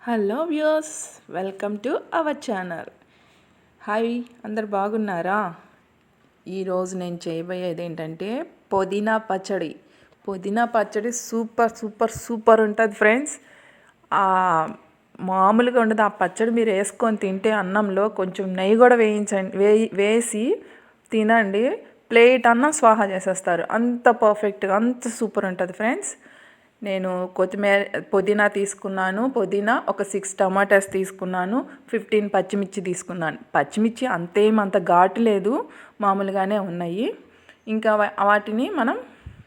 Hello views, welcome to our channel. Hi, అందరు బాగున్నారా? ఈరోజు నేను చేయబోయేది ఏంటంటే పుదీనా పచ్చడి. పుదీనా పచ్చడి సూపర్ సూపర్ సూపర్ ఉంటుంది ఫ్రెండ్స్. మామూలుగా ఉండదు. ఆ పచ్చడి మీరు వేసుకొని తింటే అన్నంలో కొంచెం నెయ్యి కూడా వేసి తినండి. ప్లేట్ అన్నం స్వాహా చేసేస్తారు. అంత పర్ఫెక్ట్గా అంత సూపర్ ఉంటుంది ఫ్రెండ్స్. నేను పుదీనా తీసుకున్నాను. పుదీనా ఒక 6 టమాటాస్ తీసుకున్నాను. 15 పచ్చిమిర్చి తీసుకున్నాను. పచ్చిమిర్చి అంత ఘాటు లేదు, మామూలుగానే ఉన్నాయి. ఇంకా వాటిని మనం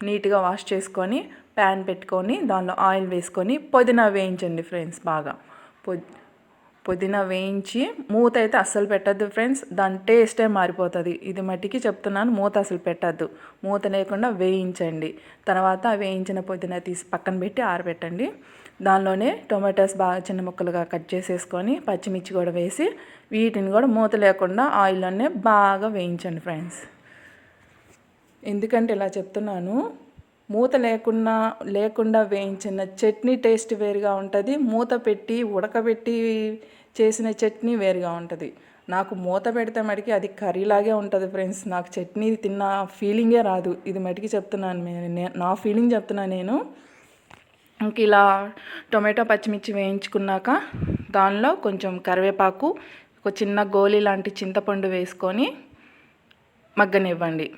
నీట్గా వాష్ చేసుకొని ప్యాన్ పెట్టుకొని దానిలో ఆయిల్ వేసుకొని పుదీనా వేయించండి ఫ్రెండ్స్. బాగా పుదీనా వేయించి మూత అయితే అస్సలు పెట్టద్దు ఫ్రెండ్స్, దాని టేస్టే మారిపోతుంది. ఇది మట్టికి చెప్తున్నాను, మూత అసలు పెట్టద్దు. మూత లేకుండా వేయించండి. తర్వాత వేయించిన పుదీనా తీసి పక్కన పెట్టి ఆరబెట్టండి. దానిలోనే టొమాటోస్ బాగా చిన్న ముక్కలుగా కట్ చేసేసుకొని పచ్చిమిర్చి కూడా వేసి వీటిని కూడా మూత లేకుండా ఆయిల్లోనే బాగా వేయించండి ఫ్రెండ్స్. ఎందుకంటే ఇలా చెప్తున్నాను, మూత లేకుండా వేయించిన చట్నీ టేస్ట్ వేరుగా ఉంటుంది, మూత పెట్టి ఉడకబెట్టి చేసిన చట్నీ వేరుగా ఉంటుంది. నాకు మూత పెడితే మటుకి అది కర్రీలాగే ఉంటుంది ఫ్రెండ్స్. నాకు చట్నీ తిన్న ఫీలింగే రాదు. ఇది మటుకి చెప్తున్నాను, నా ఫీలింగ్ చెప్తున్నాను నేను. ఇంక ఇలా టొమాటో పచ్చిమిర్చి వేయించుకున్నాక దానిలో కొంచెం కరివేపాకు, ఒక చిన్న గోళీ లాంటి చింతపండు వేసుకొని మగ్గనివ్వండి.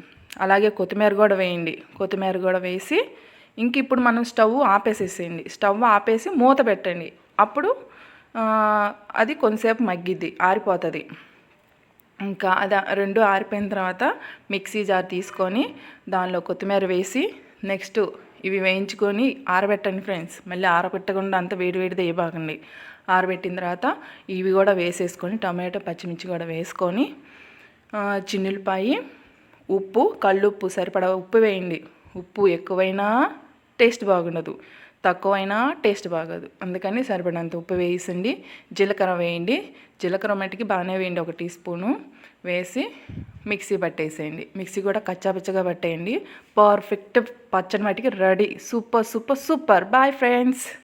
అలాగే కొత్తిమీర కూడా వేయండి. కొత్తిమీర కూడా వేసి ఇంక ఇప్పుడు మనం స్టవ్ ఆపేసేసేయండి. స్టవ్ ఆపేసి మూత పెట్టండి. అప్పుడు అది కొంతసేపు మగ్గిద్ది, ఆరిపోతుంది. ఇంకా అది రెండు ఆరిపోయిన తర్వాత మిక్సీ జార్ తీసుకొని దానిలో కొత్తిమీర వేసి నెక్స్ట్ ఇవి వేయించుకొని ఆరబెట్టండి ఫ్రెండ్స్. మళ్ళీ ఆరబెట్టకుండా అంత వేడివేడిది వేయబాకండి. ఆరబెట్టిన తర్వాత ఇవి కూడా వేసేసుకొని టమాటో పచ్చిమిర్చి కూడా వేసుకొని చిన్నులపాయి, ఉప్పు, కల్లుప్పు సరిపడా ఉప్పు వేయండి. ఉప్పు ఎక్కువైనా టేస్ట్ బాగుండదు, తక్కువైనా టేస్ట్ బాగోదు. అందుకని సరిపడంత ఉప్పు వేసిండి. జీలకర్ర వేయండి. జీలకర్ర మట్టికి బాగానే వేయండి, 1 టీ స్పూను వేసి మిక్సీ పట్టేసేయండి. మిక్సీ కూడా కచ్చాపచ్చగా పట్టేయండి. పర్ఫెక్ట్ పచ్చడి మట్టికి ready. Super super super. Bye friends.